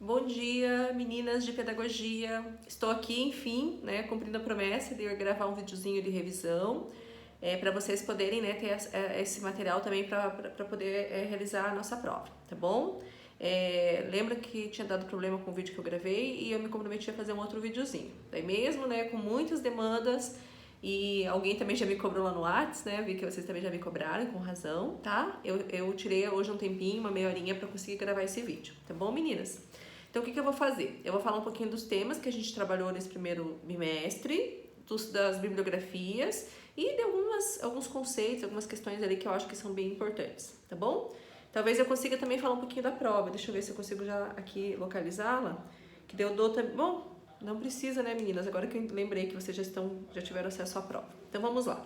Bom dia, meninas de pedagogia. Estou aqui, enfim, né, cumprindo a promessa de eu gravar um videozinho de revisão para vocês poderem, né, ter esse material também para poder realizar a nossa prova, tá bom? Lembra que tinha dado problema com o vídeo que eu gravei e eu me comprometi a fazer um outro videozinho. Daí mesmo, né, com muitas demandas e alguém também já me cobrou lá no Whats, né, vi que vocês também já me cobraram, com razão, tá? Eu tirei hoje um tempinho, uma meia horinha para conseguir gravar esse vídeo, tá bom, meninas? Então, o que eu vou fazer? Eu vou falar um pouquinho dos temas que a gente trabalhou nesse primeiro bimestre, das bibliografias e de alguns conceitos, algumas questões ali que eu acho que são bem importantes, tá bom? Talvez eu consiga também falar um pouquinho da prova. Deixa eu ver se eu consigo já aqui localizá-la. Que daí eu dou também. Bom, não precisa, né, meninas? Agora que eu lembrei que vocês já tiveram acesso à prova. Então, vamos lá.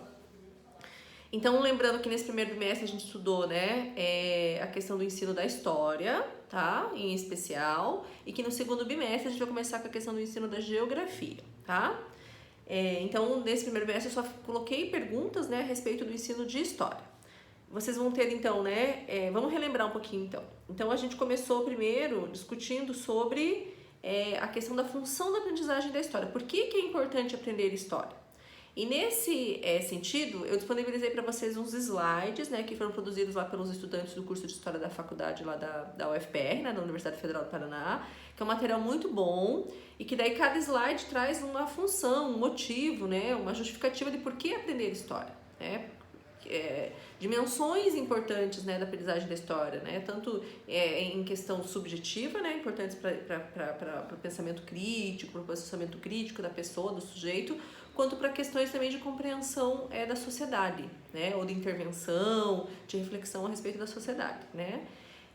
Então, lembrando que nesse primeiro bimestre a gente estudou, né, a questão do ensino da história, tá? Em especial. E que no segundo bimestre a gente vai começar com a questão do ensino da geografia, tá? Então, nesse primeiro bimestre eu só coloquei perguntas, né, a respeito do ensino de história. Vocês vão ter, então, né, vamos relembrar um pouquinho, então. Então, a gente começou primeiro discutindo sobre a questão da função da aprendizagem da história. Por que é importante aprender história? E nesse sentido, eu disponibilizei para vocês uns slides, né, que foram produzidos lá pelos estudantes do curso de História da faculdade lá da UFPR, né, da Universidade Federal do Paraná, que é um material muito bom e que daí cada slide traz uma função, um motivo, né, uma justificativa de por que aprender história, né, dimensões importantes, né, da aprendizagem da história, né, tanto em questão subjetiva, né, importantes para o pensamento crítico, para o processamento crítico da pessoa, do sujeito, quanto para questões também de compreensão da sociedade, né, ou de intervenção, de reflexão a respeito da sociedade, né.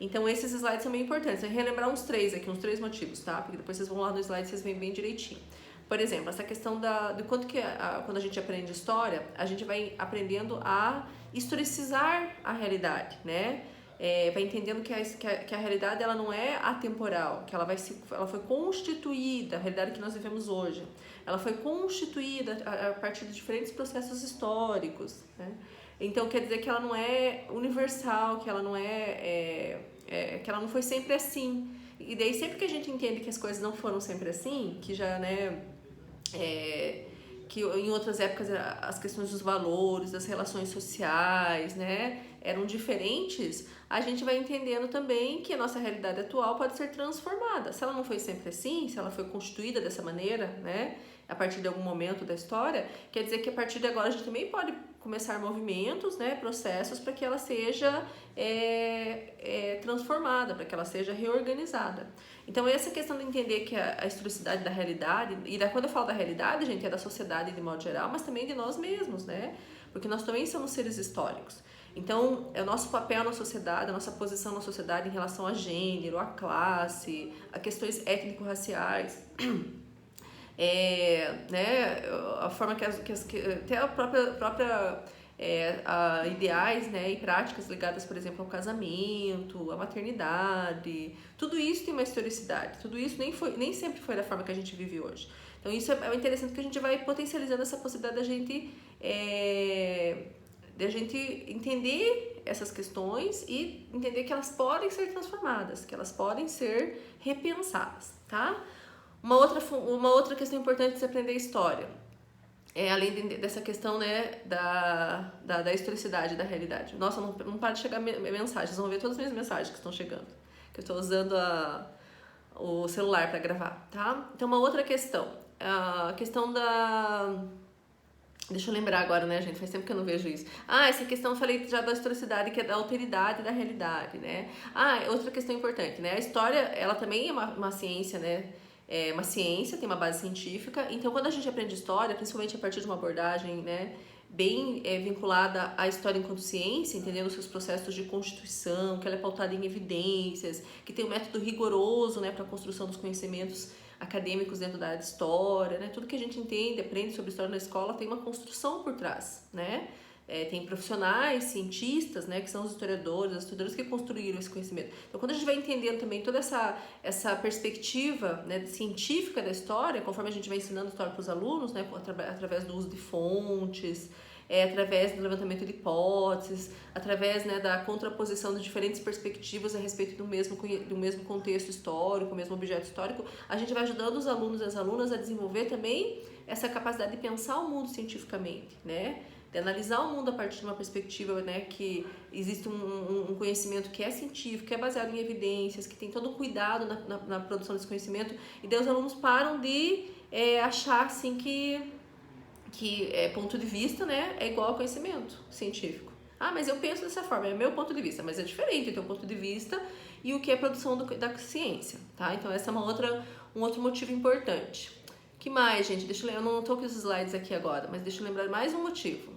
Então esses slides são bem importantes. Eu vou relembrar uns três motivos, tá? Porque depois vocês vão lá no slide e vocês veem bem direitinho. Por exemplo, essa questão de quanto que quando a gente aprende história, a gente vai aprendendo a historicizar a realidade, né? Vai entendendo que a realidade ela não é atemporal, que ela foi constituída, a realidade que nós vivemos hoje, ela foi constituída a partir de diferentes processos históricos, né? Então quer dizer que ela não é universal, que ela não que ela não foi sempre assim. E daí sempre que a gente entende que as coisas não foram sempre assim, que já, né, que em outras épocas as questões dos valores, das relações sociais, né, eram diferentes, a gente vai entendendo também que a nossa realidade atual pode ser transformada. Se ela não foi sempre assim, se ela foi constituída dessa maneira, né, a partir de algum momento da história, quer dizer que a partir de agora a gente também pode começar movimentos, né, processos para que ela seja transformada, para que ela seja reorganizada. Então essa questão de entender que a historicidade da realidade, quando eu falo da realidade, gente, é da sociedade de modo geral, mas também de nós mesmos, né, porque nós também somos seres históricos. Então, é o nosso papel na sociedade, a nossa posição na sociedade em relação a gênero, a classe, a questões étnico-raciais, né, a forma que até a própria ideais, né, e práticas ligadas, por exemplo, ao casamento, à maternidade, tudo isso tem uma historicidade, tudo isso nem sempre foi da forma que a gente vive hoje. Então isso é interessante que a gente vai potencializando essa possibilidade da gente entender essas questões e entender que elas podem ser transformadas, que elas podem ser repensadas, tá? Uma outra questão importante de se aprender história, além dessa questão, né, da historicidade da realidade. Nossa, não para de chegar mensagens, vocês vão ver todas as minhas mensagens que estão chegando, que eu estou usando o celular para gravar, tá? Então, uma outra questão, a questão da... Deixa eu lembrar agora, né, gente? Faz tempo que eu não vejo isso. Essa questão eu falei já da historicidade, que é da alteridade da realidade, né? Outra questão importante, né? A história, ela também é uma ciência, né? É uma ciência, tem uma base científica. Então, quando a gente aprende história, principalmente a partir de uma abordagem, né, bem vinculada à história enquanto ciência, entendendo os seus processos de constituição, que ela é pautada em evidências, que tem um método rigoroso, né, para a construção dos conhecimentos acadêmicos dentro da área de história, né? Tudo que a gente entende, aprende sobre história na escola tem uma construção por trás, né? Tem profissionais, cientistas, né, que são os historiadores, os estudiosos que construíram esse conhecimento. Então, quando a gente vai entendendo também toda essa perspectiva, né, científica da história, conforme a gente vai ensinando história para os alunos, né, através do uso de fontes, através do levantamento de hipóteses, através, né, da contraposição de diferentes perspectivas a respeito do mesmo contexto histórico, o mesmo objeto histórico, a gente vai ajudando os alunos e as alunas a desenvolver também essa capacidade de pensar o mundo cientificamente, né? De analisar o mundo a partir de uma perspectiva, né, que existe um conhecimento que é científico, que é baseado em evidências, que tem todo um cuidado na produção desse conhecimento, e daí os alunos param de achar assim que ponto de vista, né, é igual ao conhecimento científico. Ah, mas eu penso dessa forma, é meu ponto de vista, mas é diferente o teu ponto de vista e o que é produção da ciência, tá? Então essa é um outro motivo importante. Que mais, gente? Eu não estou com os slides aqui agora, mas deixa eu lembrar mais um motivo.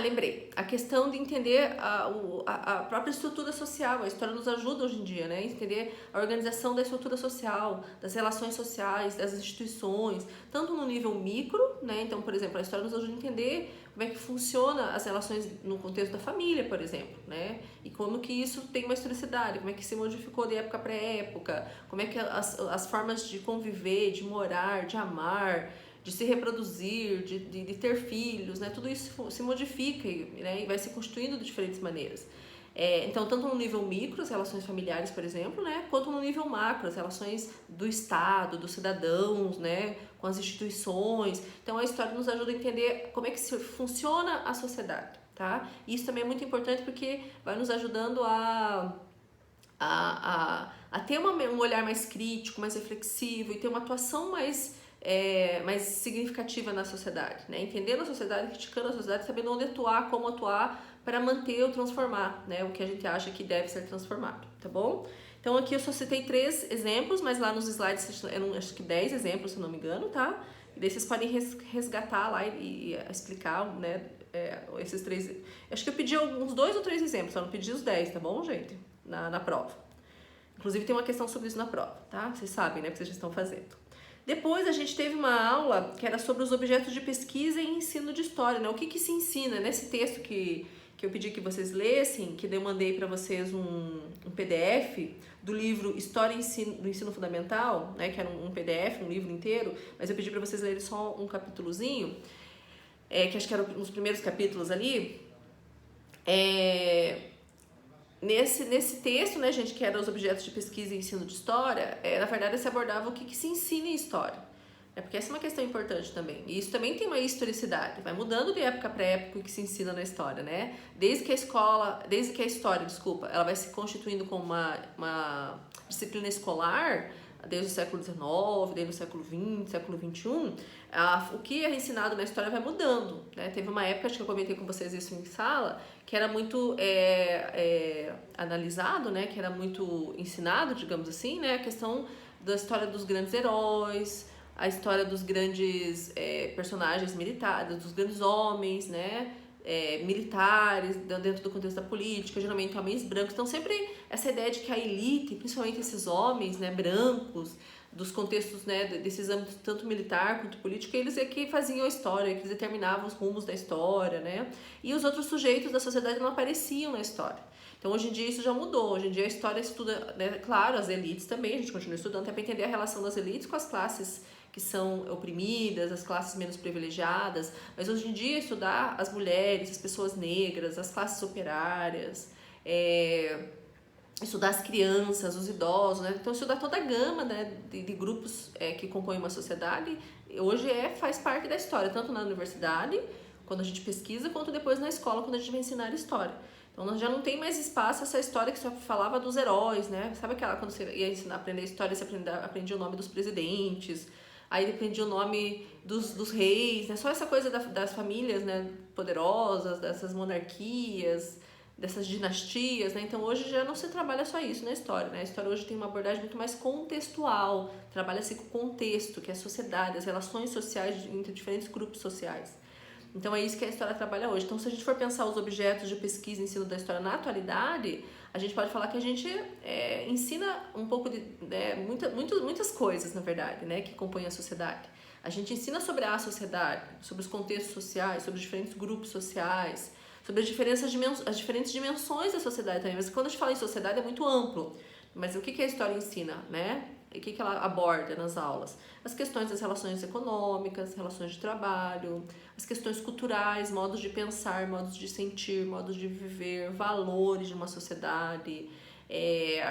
Lembrei. A questão de entender a própria estrutura social. A história nos ajuda hoje em dia, né? Entender a organização da estrutura social, das relações sociais, das instituições, tanto no nível micro, né? Então, por exemplo, a história nos ajuda a entender como é que funciona as relações no contexto da família, por exemplo, né? E como que isso tem uma historicidade, como é que se modificou de época para época, como é que as formas de conviver, de morar, de amar, de se reproduzir, de ter filhos, né? Tudo isso se modifica, né? E vai se constituindo de diferentes maneiras. Então, tanto no nível micro, as relações familiares, por exemplo, né? Quanto no nível macro, as relações do Estado, dos cidadãos, né? Com as instituições. Então, a história nos ajuda a entender como é que funciona a sociedade, tá? E isso também é muito importante porque vai nos ajudando a ter um olhar mais crítico, mais reflexivo e ter uma atuação mais significativa na sociedade, né? Entendendo a sociedade, criticando a sociedade, sabendo onde atuar, como atuar para manter ou transformar, né? O que a gente acha que deve ser transformado, tá bom? Então aqui eu só citei 3 exemplos, mas lá nos slides eram acho que 10 exemplos, se não me engano, tá? E daí vocês podem resgatar lá e explicar, né? Esses 3. Acho que eu pedi uns 2 ou 3 exemplos, só não pedi os 10, tá bom, gente? Na prova. Inclusive tem uma questão sobre isso na prova, tá? Vocês sabem, né? Que vocês já estão fazendo. Depois a gente teve uma aula que era sobre os objetos de pesquisa e ensino de história, né? O que se ensina nesse texto que eu pedi que vocês lessem, que eu mandei para vocês um PDF do livro História do Ensino Fundamental, né? Que era um PDF, um livro inteiro, mas eu pedi para vocês lerem só um capítulozinho, que acho que era um dos primeiros capítulos ali. Nesse texto, né, gente, que era os objetos de pesquisa e ensino de história, na verdade se abordava o que se ensina em história. Porque essa é uma questão importante também. E isso também tem uma historicidade, vai mudando de época para época o que se ensina na história, né? Desde que a história, ela vai se constituindo como uma disciplina escolar, desde o século XIX, desde o século XX, século XXI, o que é ensinado na história vai mudando, né? Teve uma época, acho que eu comentei com vocês isso em sala, que era muito analisado, né? Que era muito ensinado, digamos assim, né? A questão da história dos grandes heróis, a história dos grandes personagens militares, dos grandes homens, né? Militares, dentro do contexto da política, geralmente homens brancos. Então sempre essa ideia de que a elite, principalmente esses homens, né, brancos, dos contextos, né, desses âmbitos tanto militar quanto político, eles é que faziam a história, que eles determinavam os rumos da história, né? E os outros sujeitos da sociedade não apareciam na história. Então hoje em dia isso já mudou, hoje em dia a história estuda, né, claro, as elites também, a gente continua estudando até para entender a relação das elites com as classes que são oprimidas, as classes menos privilegiadas, mas hoje em dia estudar as mulheres, as pessoas negras, as classes operárias, estudar as crianças, os idosos, né? Então estudar toda a gama, né, de grupos que compõem uma sociedade, hoje faz parte da história, tanto na universidade, quando a gente pesquisa, quanto depois na escola, quando a gente vai ensinar história. Então nós já não tem mais espaço essa história que só falava dos heróis, né? Sabe aquela, quando você ia aprender história, você aprendia o nome dos presidentes, aí dependia o nome dos reis, né? Só essa coisa das famílias, né, poderosas, dessas monarquias, dessas dinastias, né? Então hoje já não se trabalha só isso na história, né? A história hoje tem uma abordagem muito mais contextual, trabalha-se com o contexto, que é a sociedade, as relações sociais entre diferentes grupos sociais. Então é isso que a história trabalha hoje. Então se a gente for pensar os objetos de pesquisa e ensino da história na atualidade, a gente pode falar que a gente ensina um pouco de muitas coisas, na verdade, né, que compõem a sociedade. A gente ensina sobre a sociedade, sobre os contextos sociais, sobre os diferentes grupos sociais, sobre as diferentes dimensões da sociedade também. Mas quando a gente fala em sociedade é muito amplo. Mas o que a história ensina, né? E o que ela aborda nas aulas? As questões das relações econômicas, relações de trabalho, as questões culturais, modos de pensar, modos de sentir, modos de viver, valores de uma sociedade,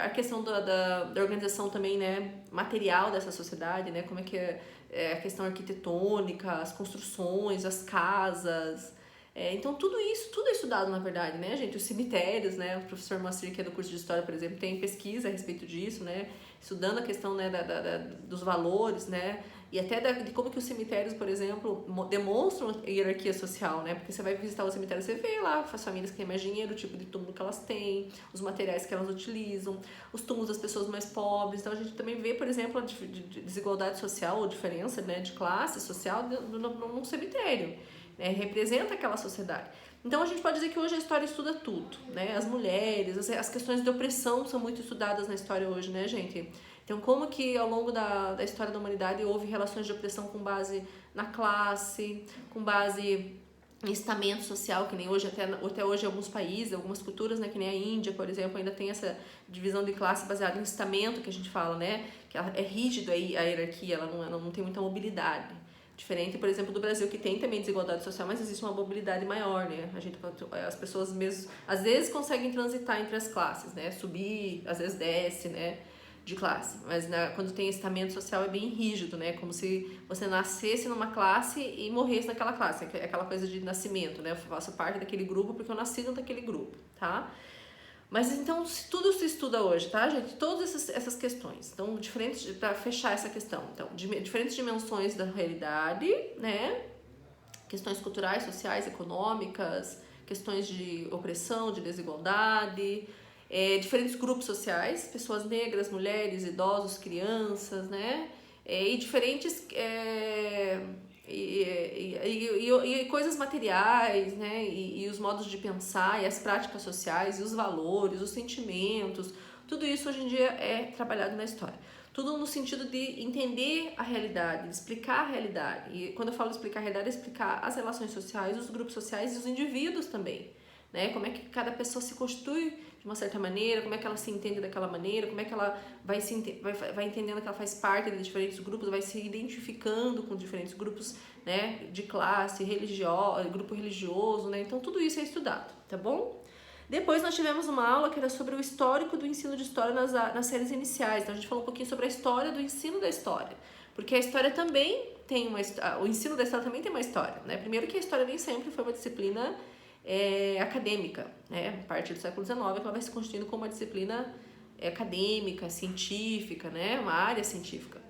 a questão da organização também, né, material dessa sociedade, né, como é que é a questão arquitetônica, as construções, as casas. Então tudo é estudado, na verdade, né, gente? Os cemitérios, né? O professor Moacir, que é do curso de História, por exemplo, tem pesquisa a respeito disso, né? Estudando a questão, né, dos valores, né? E até de como que os cemitérios, por exemplo, demonstram hierarquia social, né? Porque você vai visitar o cemitério, você vê lá as famílias que têm mais dinheiro, o tipo de túmulo que elas têm, os materiais que elas utilizam, os túmulos das pessoas mais pobres. Então a gente também vê, por exemplo, a desigualdade social ou diferença, né, de classe social num cemitério. Representa aquela sociedade. Então a gente pode dizer que hoje a história estuda tudo, né? As mulheres, as questões de opressão são muito estudadas na história hoje, né, gente? Então como que ao longo da história da humanidade houve relações de opressão com base na classe, com base em estamento social, que nem hoje, até hoje alguns países, algumas culturas, né, que nem a Índia, por exemplo, ainda tem essa divisão de classe baseada em estamento, que a gente fala, né? Que é rígido aí a hierarquia, ela não tem muita mobilidade. Diferente, por exemplo, do Brasil, que tem também desigualdade social, mas existe uma mobilidade maior, né? As pessoas mesmo, às vezes, conseguem transitar entre as classes, né? Subir, às vezes desce, né? De classe. Mas quando tem estamento social é bem rígido, né? Como se você nascesse numa classe e morresse naquela classe. É aquela coisa de nascimento, né? Eu faço parte daquele grupo porque eu nasci dentro daquele grupo, tá? Mas então, tudo se estuda hoje, tá, gente? Todas essas questões. Então, para fechar essa questão. Então, diferentes dimensões da realidade, né? Questões culturais, sociais, econômicas, questões de opressão, de desigualdade, diferentes grupos sociais, pessoas negras, mulheres, idosos, crianças, né? E diferentes... E coisas materiais, né? E os modos de pensar, e as práticas sociais, e os valores, os sentimentos, tudo isso hoje em dia é trabalhado na história. Tudo no sentido de entender a realidade, de explicar a realidade. E quando eu falo explicar a realidade, é explicar as relações sociais, os grupos sociais e os indivíduos também. Né? Como é que cada pessoa se constitui de uma certa maneira, como é que ela se entende daquela maneira, como é que ela vai entendendo que ela faz parte de diferentes grupos, vai se identificando com diferentes grupos, né, de classe, grupo religioso, né? Então tudo isso é estudado, tá bom? Depois nós tivemos uma aula que era sobre o histórico do ensino de história nas séries iniciais. Então a gente falou um pouquinho sobre a história do ensino da história, porque a história também tem o ensino da história também tem uma história, né? Primeiro que a história nem sempre foi uma disciplina acadêmica, né? A partir do século XIX ela vai se constituindo como uma disciplina acadêmica, científica, né? Uma área científica.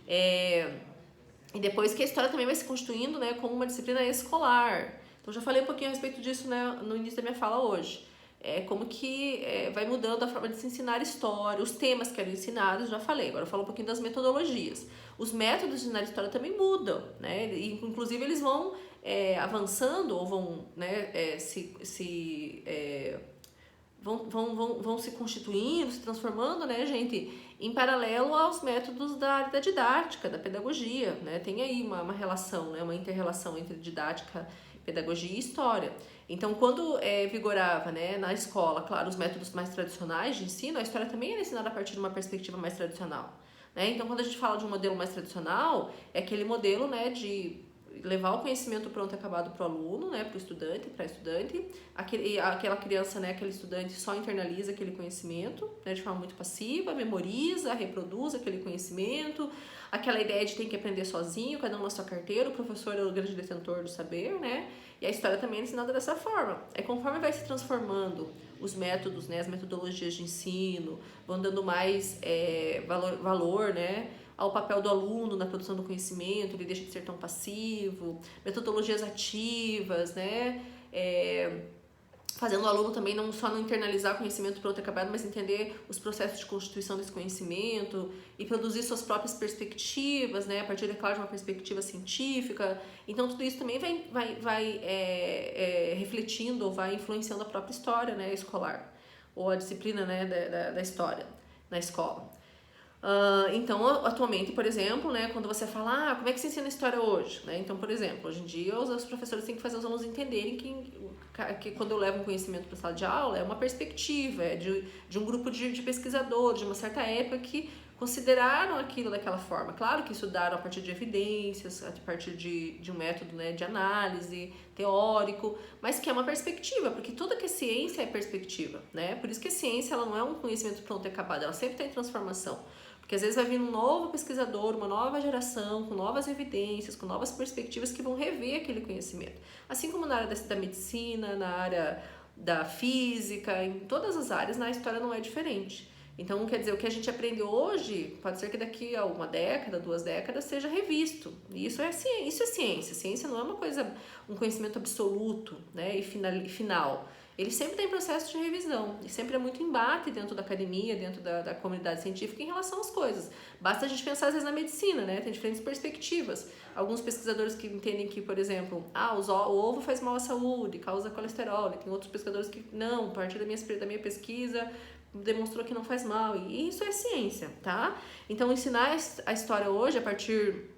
E depois que a história também vai se constituindo, né, como uma disciplina escolar. Então já falei um pouquinho a respeito disso, né, no início da minha fala hoje. Como que vai mudando a forma de se ensinar história, os temas que eram ensinados, já falei. Agora eu falo um pouquinho das metodologias. Os métodos de ensinar história também mudam, né? E, inclusive eles vão avançando ou vão, né, vão se constituindo, se transformando, né, gente, em paralelo aos métodos da didática, da pedagogia, né? Tem aí uma relação, né, uma inter-relação entre didática, pedagogia e história. Então, quando vigorava, né, na escola, claro, os métodos mais tradicionais de ensino, a história também era ensinada a partir de uma perspectiva mais tradicional, né? Então, quando a gente fala de um modelo mais tradicional, é aquele modelo, né, de levar o conhecimento pronto e acabado para o aluno, né, para o estudante, para a estudante. Aquela criança, né, aquele estudante só internaliza aquele conhecimento, né, de forma muito passiva, memoriza, reproduz aquele conhecimento. Aquela ideia de ter que aprender sozinho, cada um na sua carteira, o professor é o grande detentor do saber, né? E a história também é ensinada dessa forma. Aí conforme vai se transformando os métodos, né, as metodologias de ensino, vão dando mais valor, né, ao papel do aluno na produção do conhecimento, ele deixa de ser tão passivo, metodologias ativas, né, fazendo o aluno também não só não internalizar conhecimento pronto e acabado, mas entender os processos de constituição desse conhecimento e produzir suas próprias perspectivas, né, a partir, é claro, de uma perspectiva científica. Então, tudo isso também vai refletindo ou vai influenciando a própria história, né, escolar, ou a disciplina, né, da história na escola. Então, atualmente, por exemplo, né, quando você fala, como é que se ensina história hoje? Né? Então, por exemplo, hoje em dia os professores têm que fazer os alunos entenderem que quando eu levo um conhecimento para a sala de aula, é uma perspectiva, é de um grupo de pesquisadores, de uma certa época que consideraram aquilo daquela forma. Claro que estudaram a partir de evidências, a partir de um método, né, de análise teórico, mas que é uma perspectiva, porque tudo que é ciência é perspectiva, né? Por isso que a ciência ela não é um conhecimento pronto e acabado, ela sempre está em transformação. Porque às vezes vai vir um novo pesquisador, uma nova geração, com novas evidências, com novas perspectivas que vão rever aquele conhecimento. Assim como na área da medicina, na área da física, em todas as áreas, na história não é diferente. Então, quer dizer, o que a gente aprende hoje, pode ser que daqui a uma década, 2 décadas, seja revisto. E isso é ciência. Ciência não é uma coisa, um conhecimento absoluto, né, e final. Ele sempre tem processo de revisão e sempre é muito embate dentro da academia, dentro da comunidade científica em relação às coisas. Basta a gente pensar às vezes na medicina, né? Tem diferentes perspectivas. Alguns pesquisadores que entendem que, por exemplo, o ovo faz mal à saúde, causa colesterol. E tem outros pesquisadores que não, a partir da minha pesquisa demonstrou que não faz mal. E isso é ciência, tá? Então ensinar a história hoje a partir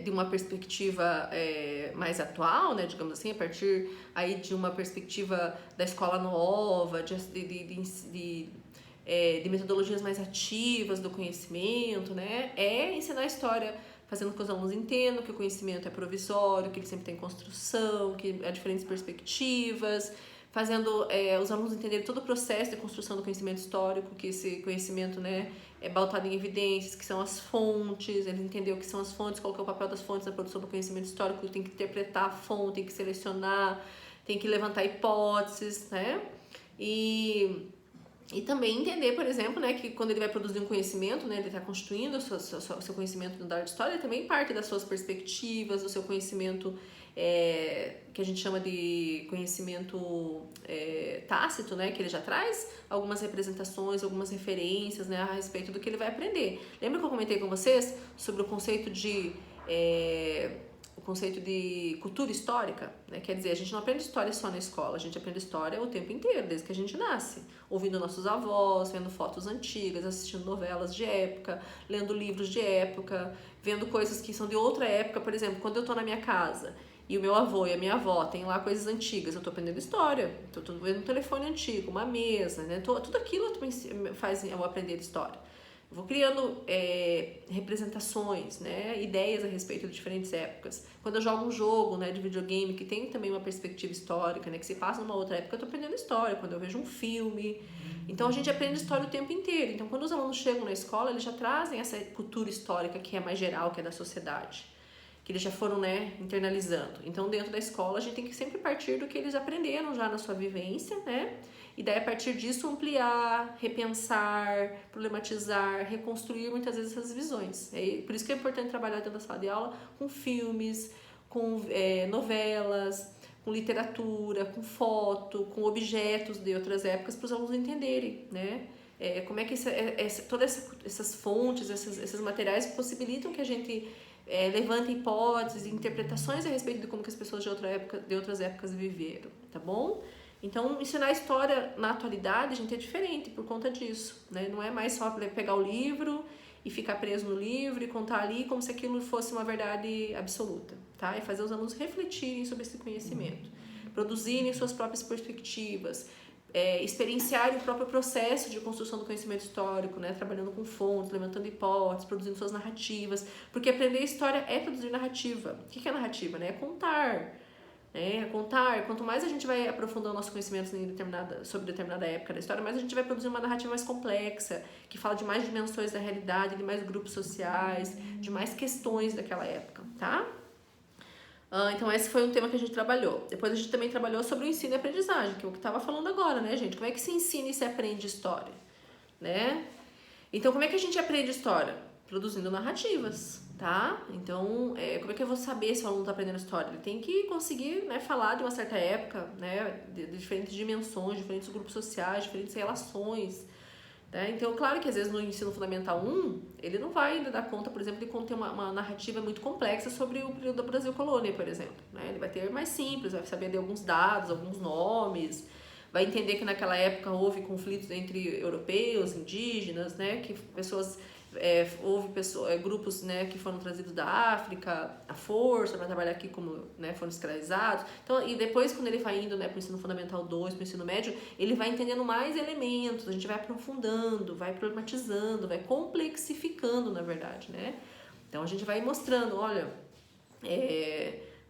de uma perspectiva mais atual, né, digamos assim, a partir aí de uma perspectiva da escola nova, de metodologias mais ativas do conhecimento, né, ensinar a história fazendo com que os alunos entendam que o conhecimento é provisório, que ele sempre tem construção, que há diferentes perspectivas, fazendo os alunos entenderem todo o processo de construção do conhecimento histórico, que esse conhecimento, né, é pautado em evidências, que são as fontes, ele entendeu o que são as fontes, qual que é o papel das fontes na produção do conhecimento histórico, tem que interpretar a fonte, tem que selecionar, tem que levantar hipóteses, né? E também entender, por exemplo, né, que quando ele vai produzir um conhecimento, né, ele está constituindo o seu conhecimento da área de história, ele também parte das suas perspectivas, do seu conhecimento que a gente chama de conhecimento tácito, né, que ele já traz algumas representações, algumas referências, né, a respeito do que ele vai aprender. Lembra que eu comentei com vocês sobre o conceito de cultura histórica, né? Quer dizer, a gente não aprende história só na escola, a gente aprende história o tempo inteiro, desde que a gente nasce, ouvindo nossos avós, vendo fotos antigas, assistindo novelas de época, lendo livros de época, vendo coisas que são de outra época. Por exemplo, quando eu tô na minha casa e o meu avô e a minha avó têm lá coisas antigas, eu tô aprendendo história, tô vendo um telefone antigo, uma mesa, né? Tudo aquilo faz eu aprender história. Eu vou criando representações, né, ideias a respeito de diferentes épocas. Quando eu jogo um jogo, né, de videogame que tem também uma perspectiva histórica, né, que se passa numa outra época, eu estou aprendendo história. Quando eu vejo um filme, então a gente aprende história o tempo inteiro. Então quando os alunos chegam na escola, eles já trazem essa cultura histórica que é mais geral, que é da sociedade, que eles já foram, né, internalizando. Então dentro da escola a gente tem que sempre partir do que eles aprenderam já na sua vivência, né? E daí, a partir disso, ampliar, repensar, problematizar, reconstruir muitas vezes essas visões. Por isso que é importante trabalhar dentro da sala de aula com filmes, com novelas, com literatura, com foto, com objetos de outras épocas, para os alunos entenderem, né? Como é que todas essas fontes, esses materiais possibilitam que a gente levante hipóteses e interpretações a respeito de como que as pessoas de outras épocas viveram, tá bom? Então, ensinar história na atualidade, a gente, é diferente por conta disso, né? Não é mais só pegar o livro e ficar preso no livro e contar ali como se aquilo fosse uma verdade absoluta, tá? E fazer os alunos refletirem sobre esse conhecimento, produzirem suas próprias perspectivas, experienciarem o próprio processo de construção do conhecimento histórico, né? Trabalhando com fontes, levantando hipóteses, produzindo suas narrativas, porque aprender história é produzir narrativa. O que é narrativa, né? É contar. Quanto mais a gente vai aprofundando nosso conhecimento sobre determinada época da história, mais a gente vai produzir uma narrativa mais complexa, que fala de mais dimensões da realidade, de mais grupos sociais, de mais questões daquela época, tá? Então esse foi um tema que a gente trabalhou. Depois a gente também trabalhou sobre o ensino e aprendizagem, que é o que eu estava falando agora, né, gente? Como é que se ensina e se aprende história, né? Então como é que a gente aprende história? Produzindo narrativas, tá? Então, como é que eu vou saber se o aluno está aprendendo história? Ele tem que conseguir, né, falar de uma certa época, né, de diferentes dimensões, diferentes grupos sociais, diferentes relações, né? Então, claro que às vezes no ensino fundamental 1, ele não vai ainda dar conta, por exemplo, de conter uma narrativa muito complexa sobre o período da Brasil Colônia, por exemplo, né? Ele vai ter mais simples, vai saber de alguns dados, alguns nomes, vai entender que naquela época houve conflitos entre europeus, indígenas, né, que pessoas houve grupos, né, que foram trazidos da África à força para trabalhar aqui como, né, foram escravizados. Então, e depois quando ele vai indo, né, para o ensino fundamental 2, para o ensino médio, ele vai entendendo mais elementos, a gente vai aprofundando, vai problematizando, vai complexificando, na verdade, né? Então a gente vai mostrando, olha,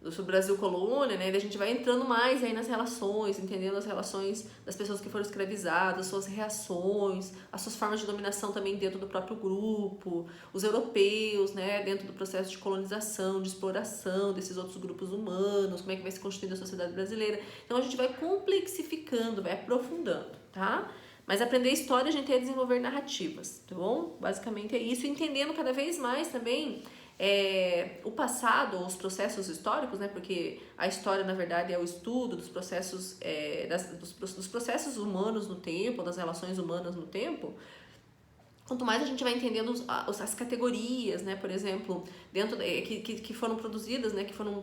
sobre o Brasil colônia, né, a gente vai entrando mais aí nas relações, entendendo as relações das pessoas que foram escravizadas, suas reações, as suas formas de dominação também dentro do próprio grupo, os europeus, né, dentro do processo de colonização, de exploração desses outros grupos humanos, como é que vai se constituindo a sociedade brasileira. Então a gente vai complexificando, vai aprofundando, tá? Mas aprender história a gente é desenvolver narrativas, tá bom? Basicamente é isso, entendendo cada vez mais também o passado, os processos históricos, né? Porque a história, na verdade, é o estudo dos processos, dos processos humanos no tempo, das relações humanas no tempo. Quanto mais a gente vai entendendo as categorias, né? Por exemplo, dentro que foram produzidas, né? Que foram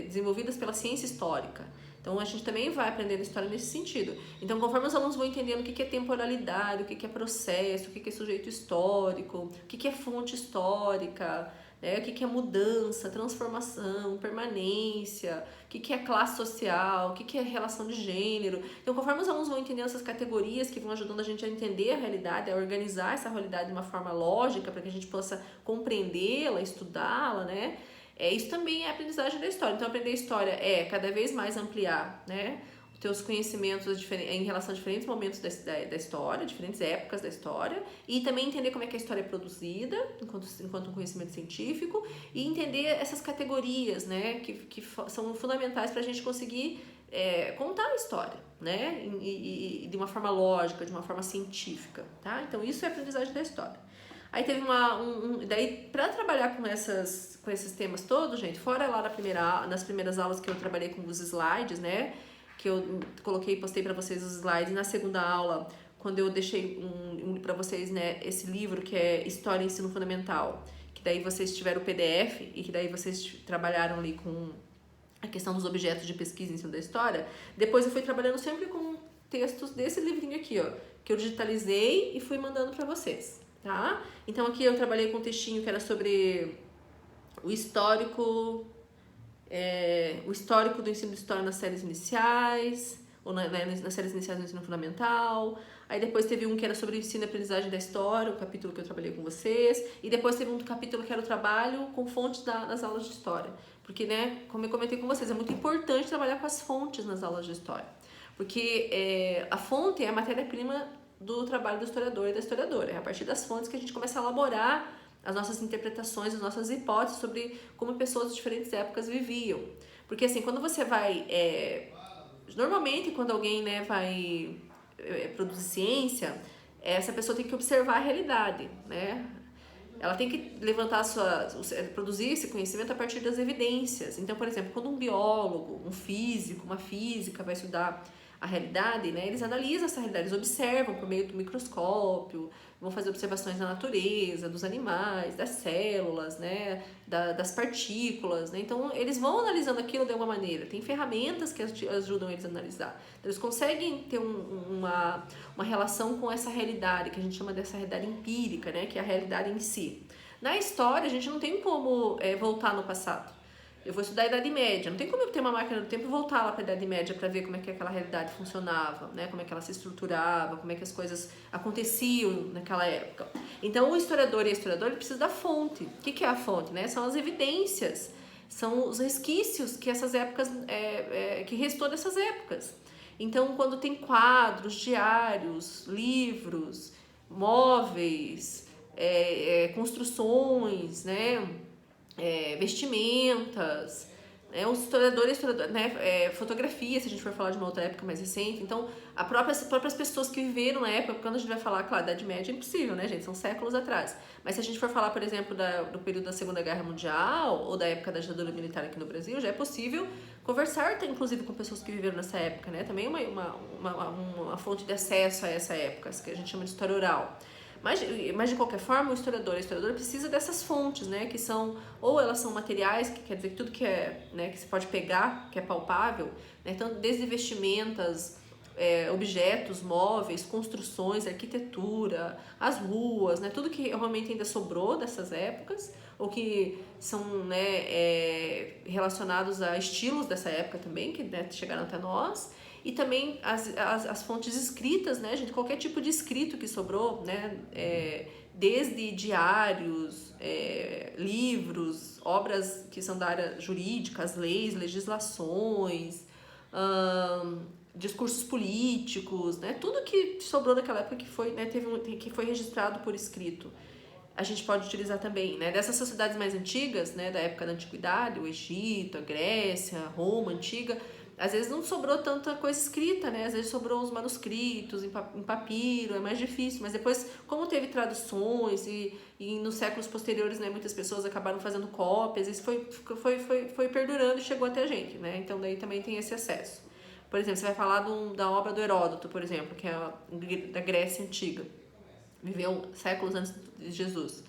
desenvolvidas pela ciência histórica. Então, a gente também vai aprendendo história nesse sentido. Então, conforme os alunos vão entendendo o que é temporalidade, o que é processo, o que é sujeito histórico, o que é fonte histórica, né? O que é mudança, transformação, permanência, o que é classe social, o que é relação de gênero. Então, conforme os alunos vão entendendo essas categorias que vão ajudando a gente a entender a realidade, a organizar essa realidade de uma forma lógica, para que a gente possa compreendê-la, estudá-la, né? Isso também é aprendizagem da história. Então, aprender história é cada vez mais ampliar, né, os teus conhecimentos em relação a diferentes momentos da história, diferentes épocas da história, e também entender como é que a história é produzida, enquanto um conhecimento científico, e entender essas categorias, né, que são fundamentais para a gente conseguir contar a história, né, e de uma forma lógica, de uma forma científica, tá? Então, isso é aprendizagem da história. Aí teve daí para trabalhar com esses temas todos, gente, fora lá nas primeiras aulas que eu trabalhei com os slides, né, que eu coloquei e postei para vocês os slides, na segunda aula, quando eu deixei para vocês, né, esse livro que é História e Ensino Fundamental, que daí vocês tiveram o PDF e que daí vocês trabalharam ali com a questão dos objetos de pesquisa em cima da história. Depois eu fui trabalhando sempre com textos desse livrinho aqui, ó, que eu digitalizei e fui mandando para vocês. Tá? Então aqui eu trabalhei com um textinho que era sobre o histórico do ensino de história nas séries iniciais, ou nas séries iniciais do ensino fundamental. Aí depois teve um que era sobre o ensino e aprendizagem da história, o capítulo que eu trabalhei com vocês. E depois teve um capítulo que era o trabalho com fontes das aulas de história. Porque, né, como eu comentei com vocês, é muito importante trabalhar com as fontes nas aulas de história. Porque a fonte é a matéria-prima do trabalho do historiador e da historiadora. É a partir das fontes que a gente começa a elaborar as nossas interpretações, as nossas hipóteses sobre como pessoas de diferentes épocas viviam. Porque assim, quando você vai... normalmente, quando alguém, né, vai produzir ciência, essa pessoa tem que observar a realidade, né? Ela tem que levantar produzir esse conhecimento a partir das evidências. Então, por exemplo, quando um biólogo, um físico, uma física vai estudar a realidade, né, eles analisam essa realidade, eles observam por meio do microscópio, vão fazer observações da natureza, dos animais, das células, né, das partículas, né? Então eles vão analisando aquilo de alguma maneira, tem ferramentas que ajudam eles a analisar. Então, eles conseguem ter uma relação com essa realidade, que a gente chama dessa realidade empírica, né, que é a realidade em si. Na história, a gente não tem como voltar no passado. Eu vou estudar a Idade Média, não tem como eu ter uma máquina do tempo e voltar lá para a Idade Média para ver como é que aquela realidade funcionava, né? Como é que ela se estruturava, como é que as coisas aconteciam naquela época. Então, o historiador e a historiadora precisa da fonte. O que é a fonte? Né? São as evidências, são os resquícios que essas épocas, que restou dessas épocas. Então, quando tem quadros, diários, livros, móveis, construções, né? Vestimentas, os historiadores, né, fotografia, se a gente for falar de uma outra época mais recente. Então, as próprias pessoas que viveram na época, quando a gente vai falar, claro, da Idade Média é impossível, né, gente? São séculos atrás. Mas se a gente for falar, por exemplo, do período da Segunda Guerra Mundial ou da época da ditadura militar aqui no Brasil, já é possível conversar, inclusive, com pessoas que viveram nessa época, né? Também uma fonte de acesso a essa época, que a gente chama de história oral. Mas de qualquer forma, o historiador e a historiadora precisa dessas fontes, né, que são, ou elas são materiais, que quer dizer que tudo que né, que se pode pegar, que é palpável, né, então desde vestimentas objetos, móveis, construções, arquitetura, as ruas, né? Tudo que realmente ainda sobrou dessas épocas, ou que são, né, relacionados a estilos dessa época também, que, né, chegaram até nós. E também as fontes escritas, né, gente? Qualquer tipo de escrito que sobrou, né? Desde diários, livros, obras que são da área jurídica, as leis, legislações, discursos políticos, né? Tudo que sobrou daquela época que foi, né, que foi registrado por escrito, a gente pode utilizar também, né? Dessas sociedades mais antigas, né, da época da antiguidade, o Egito, a Grécia, Roma antiga, às vezes não sobrou tanta coisa escrita, né? Às vezes sobrou os manuscritos em papiro, é mais difícil. Mas depois, como teve traduções e nos séculos posteriores, né, muitas pessoas acabaram fazendo cópias, isso foi perdurando e chegou até a gente, né? Então daí também tem esse acesso. Por exemplo, você vai falar da obra do Heródoto, por exemplo, que é da Grécia Antiga. Viveu séculos antes de Jesus.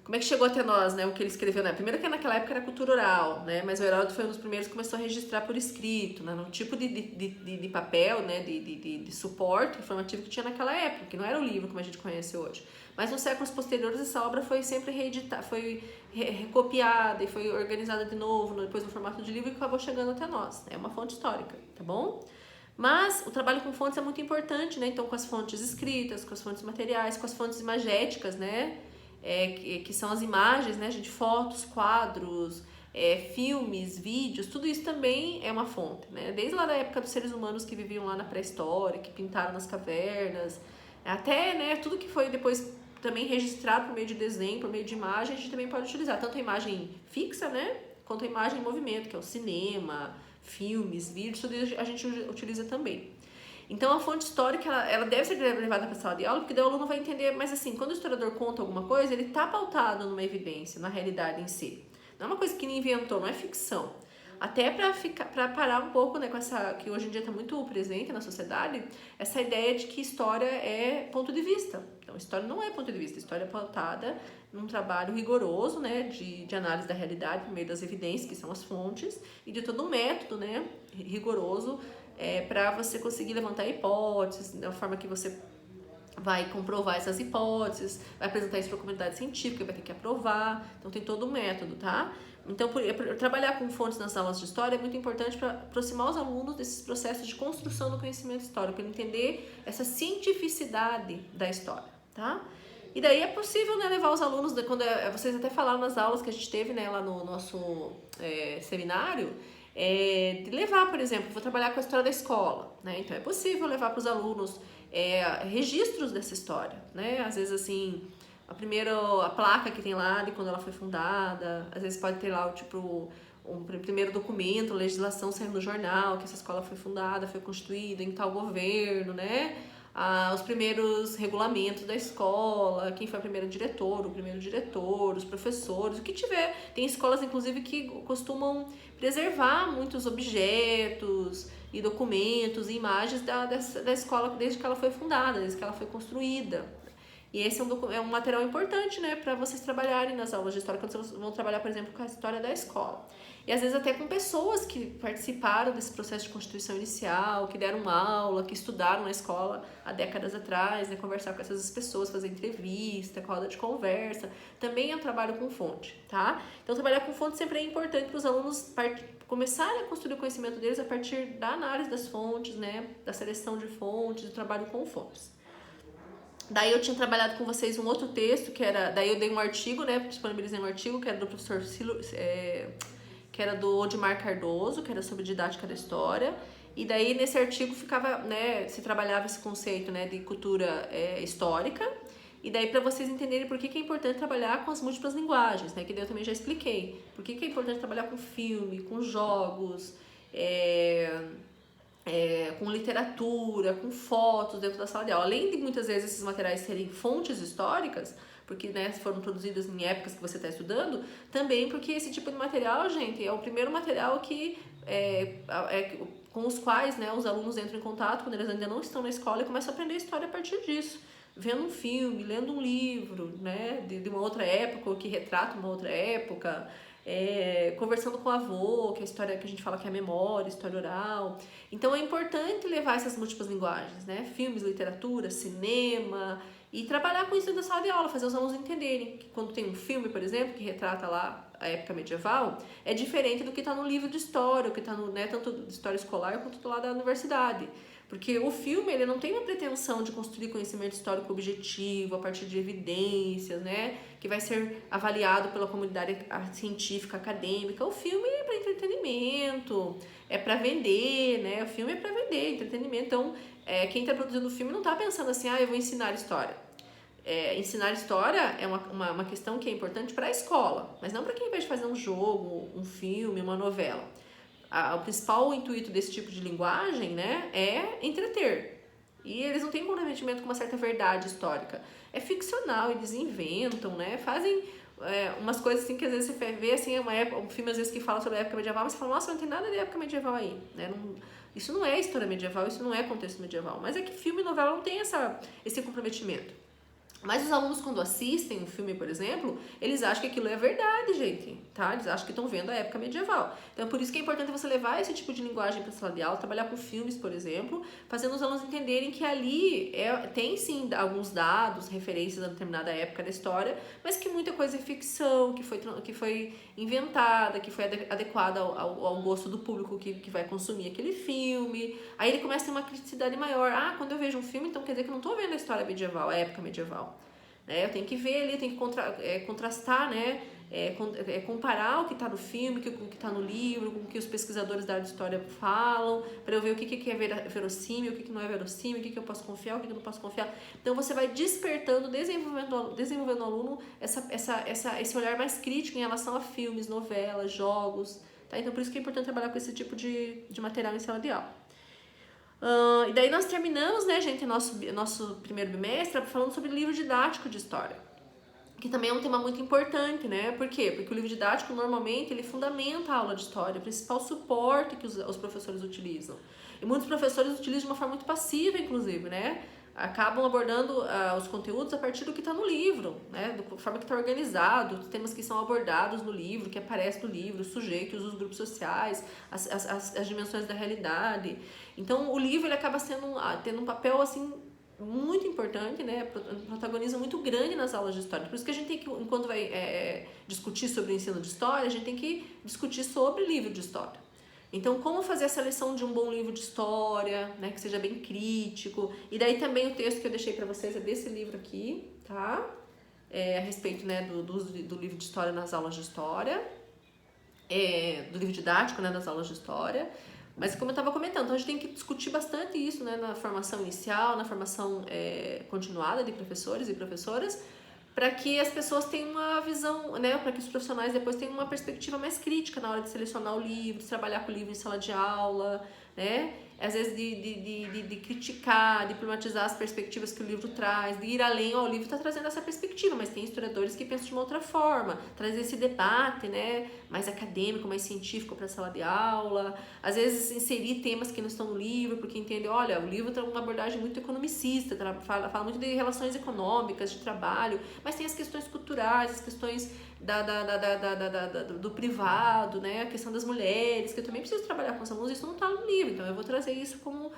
Como é que chegou até nós, né, o que ele escreveu, né? Primeiro que naquela época era cultura oral, né? Mas o Heródoto foi um dos primeiros que começou a registrar por escrito, né? No tipo de papel, né? De suporte informativo que tinha naquela época, que não era o livro como a gente conhece hoje. Mas nos séculos posteriores essa obra foi sempre reeditada, foi recopiada e foi organizada de novo, depois no formato de livro, e acabou chegando até nós. É uma fonte histórica, tá bom? Mas o trabalho com fontes é muito importante, né? Então, com as fontes escritas, com as fontes materiais, com as fontes imagéticas, né? Que são as imagens, né, gente? Fotos, quadros, filmes, vídeos, tudo isso também é uma fonte, né? Desde lá da época dos seres humanos que viviam lá na pré-história, que pintaram nas cavernas, até, né, tudo que foi depois também registrado por meio de desenho, por meio de imagem, a gente também pode utilizar tanto a imagem fixa, né, quanto a imagem em movimento, que é o cinema, filmes, vídeos, tudo isso a gente utiliza também. Então, a fonte histórica, ela deve ser levada para a sala de aula, porque daí o aluno vai entender, mas assim, quando o historiador conta alguma coisa, ele está pautado numa evidência, na realidade em si. Não é uma coisa que ele inventou, não é ficção. Até para parar um pouco, né, com essa, que hoje em dia está muito presente na sociedade, essa ideia de que história é ponto de vista. Então, história não é ponto de vista, história é pautada num trabalho rigoroso, né, de análise da realidade por meio das evidências, que são as fontes, e de todo um método, né, rigoroso, para você conseguir levantar hipóteses, da forma que você vai comprovar essas hipóteses, vai apresentar isso para a comunidade científica, vai ter que aprovar, então tem todo um método, tá? Então, trabalhar com fontes nas aulas de história é muito importante para aproximar os alunos desses processos de construção do conhecimento histórico, entender essa cientificidade da história, tá? E daí é possível, né, levar os alunos, quando vocês até falaram nas aulas que a gente teve, né, lá no nosso seminário, de levar, por exemplo, vou trabalhar com a história da escola, né? Então é possível levar para os alunos registros dessa história, né? Às vezes assim, a placa que tem lá de quando ela foi fundada, às vezes pode ter lá um primeiro documento, legislação saindo no jornal, que essa escola foi fundada, foi constituída em tal governo, né? Os primeiros regulamentos da escola, quem foi o primeiro diretor, os professores, o que tiver. Tem escolas, inclusive, que costumam preservar muitos objetos e documentos e imagens da escola desde que ela foi fundada, desde que ela foi construída. E esse é um material importante, né, para vocês trabalharem nas aulas de história, quando vocês vão trabalhar, por exemplo, com a história da escola. E às vezes até com pessoas que participaram desse processo de constituição inicial, que deram aula, que estudaram na escola há décadas atrás, né, conversar com essas pessoas, fazer entrevista, roda de conversa, também é um trabalho com fonte, tá? Então trabalhar com fonte sempre é importante para os alunos começarem a construir o conhecimento deles a partir da análise das fontes, né, da seleção de fontes, do trabalho com fontes. Daí eu tinha trabalhado com vocês um outro texto, daí eu dei um artigo, né, disponibilizei um artigo que era do professor que era do Odimar Cardoso, que era sobre didática da história, e daí nesse artigo ficava, né, se trabalhava esse conceito, né, de cultura histórica, e daí para vocês entenderem por que é importante trabalhar com as múltiplas linguagens, né, que daí eu também já expliquei, por que é importante trabalhar com filme, com jogos, com literatura, com fotos dentro da sala de aula. Além de muitas vezes esses materiais serem fontes históricas, porque, né, foram produzidas em épocas que você está estudando, também porque esse tipo de material, gente, é o primeiro material que com os quais, né, os alunos entram em contato quando eles ainda não estão na escola e começam a aprender história a partir disso. Vendo um filme, lendo um livro, né, de uma outra época, ou que retrata uma outra época, conversando com o avô, que é a história que a gente fala que é a memória, história oral. Então é importante levar essas múltiplas linguagens, né? Filmes, literatura, cinema, e trabalhar com isso na sala de aula, fazer os alunos entenderem que quando tem um filme, por exemplo, que retrata lá a época medieval, é diferente do que está no livro de história, o que está no, né, tanto de história escolar quanto do lado da universidade. Porque o filme, ele não tem uma pretensão de construir conhecimento histórico objetivo, a partir de evidências, né, que vai ser avaliado pela comunidade científica, acadêmica. O filme é para entretenimento, é para vender, né, o filme é para vender, entretenimento. Então, quem está produzindo o filme não está pensando assim, eu vou ensinar história. Ensinar história é uma questão que é importante para a escola, mas não para quem vai fazer um jogo, um filme, uma novela. O principal intuito desse tipo de linguagem, né, é entreter. E eles não têm comprometimento com uma certa verdade histórica. É ficcional, eles inventam, né, fazem umas coisas assim que às vezes você vê assim, um filme às vezes que fala sobre a época medieval, mas você fala, nossa, não tem nada de época medieval aí, né? Isso não é história medieval, isso não é contexto medieval. Mas é que filme e novela não tem esse comprometimento. Mas os alunos, quando assistem um filme, por exemplo, eles acham que aquilo é verdade, gente, tá? Eles acham que estão vendo a época medieval. Então, por isso que é importante você levar esse tipo de linguagem para a sala de aula, trabalhar com filmes, por exemplo, fazendo os alunos entenderem que ali tem, sim, alguns dados, referências a determinada época da história, mas que muita coisa é ficção, que foi inventada, que foi adequada ao gosto do público que vai consumir aquele filme. Aí ele começa a ter uma criticidade maior. Quando eu vejo um filme, então quer dizer que eu não estou vendo a história medieval, a época medieval. Eu tenho que ver ali, tenho que contrastar, né? Comparar o que está no filme, com o que está no livro, com o que os pesquisadores da área de história falam, para eu ver o que é verossímil, o que não é verossímil, o que eu posso confiar, o que eu não posso confiar. Então você vai despertando, desenvolvendo no aluno esse olhar mais crítico em relação a filmes, novelas, jogos. Tá? Então por isso que é importante trabalhar com esse tipo de material em sala de aula. E daí nós terminamos, né, gente, nosso primeiro bimestre falando sobre livro didático de história, que também é um tema muito importante, né? Por quê? Porque o livro didático, normalmente, ele fundamenta a aula de história, o principal suporte que os professores utilizam. E muitos professores utilizam de uma forma muito passiva, inclusive, né? Acabam abordando os conteúdos a partir do que está no livro, né? Da forma que está organizado, os temas que são abordados no livro, que aparece no livro, os sujeitos, os grupos sociais, as dimensões da realidade. Então, o livro ele acaba tendo um papel, assim, muito importante, né? Protagoniza muito grande nas aulas de história. Por isso que a gente tem que, enquanto vai discutir sobre o ensino de história, a gente tem que discutir sobre livro de história. Então, como fazer a seleção de um bom livro de história, né, que seja bem crítico. E daí também o texto que eu deixei para vocês é desse livro aqui, tá? A respeito, né, do livro de história nas aulas de história, do livro didático, né, nas aulas de história. Mas como eu estava comentando, então a gente tem que discutir bastante isso, né, na formação inicial, na formação continuada de professores e professoras, para que as pessoas tenham uma visão, né, para que os profissionais depois tenham uma perspectiva mais crítica na hora de selecionar o livro, de trabalhar com o livro em sala de aula, né, às vezes de criticar, de problematizar as perspectivas que o livro traz, de ir além, o livro está trazendo essa perspectiva, mas tem historiadores que pensam de uma outra forma, trazer esse debate, né, mais acadêmico, mais científico para a sala de aula, às vezes inserir temas que não estão no livro, porque entende, olha, o livro tem uma abordagem muito economicista, fala muito de relações econômicas, de trabalho, mas tem as questões culturais, as questões do privado, né, a questão das mulheres, que eu também preciso trabalhar com os alunos, isso não está no livro, então eu vou trazer isso como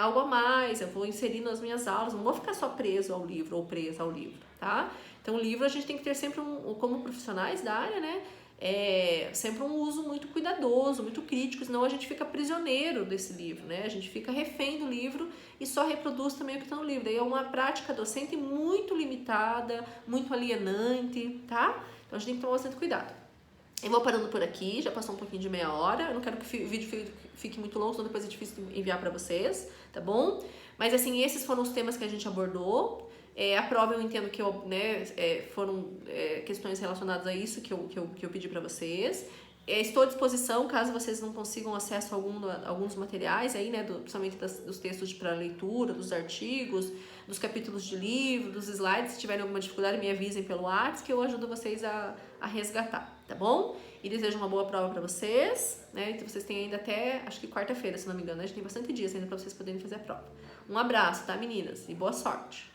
algo a mais, eu vou inserir nas minhas aulas, não vou ficar só preso ao livro ou presa ao livro, tá? Então o livro a gente tem que ter sempre, como profissionais da área, né, sempre um uso muito cuidadoso, muito crítico, senão a gente fica prisioneiro desse livro, né? A gente fica refém do livro e só reproduz também o que está no livro. Daí é uma prática docente muito limitada, muito alienante, tá? Então a gente tem que tomar bastante cuidado. Eu vou parando por aqui, já passou um pouquinho de meia hora, eu não quero que o vídeo fique muito longo, senão depois é difícil enviar para vocês, tá bom? Mas assim, esses foram os temas que a gente abordou. A prova eu entendo que foram questões relacionadas a isso que eu pedi para vocês. Estou à disposição caso vocês não consigam acesso a alguns materiais aí, né, principalmente dos textos para leitura, dos artigos, dos capítulos de livro, dos slides. Se tiverem alguma dificuldade, me avisem pelo WhatsApp que eu ajudo vocês a resgatar, tá bom? E desejo uma boa prova para vocês, né? Então vocês têm ainda até, acho que quarta-feira, se não me engano, a gente tem bastante dias ainda para vocês poderem fazer a prova. Um abraço, tá, meninas? E boa sorte!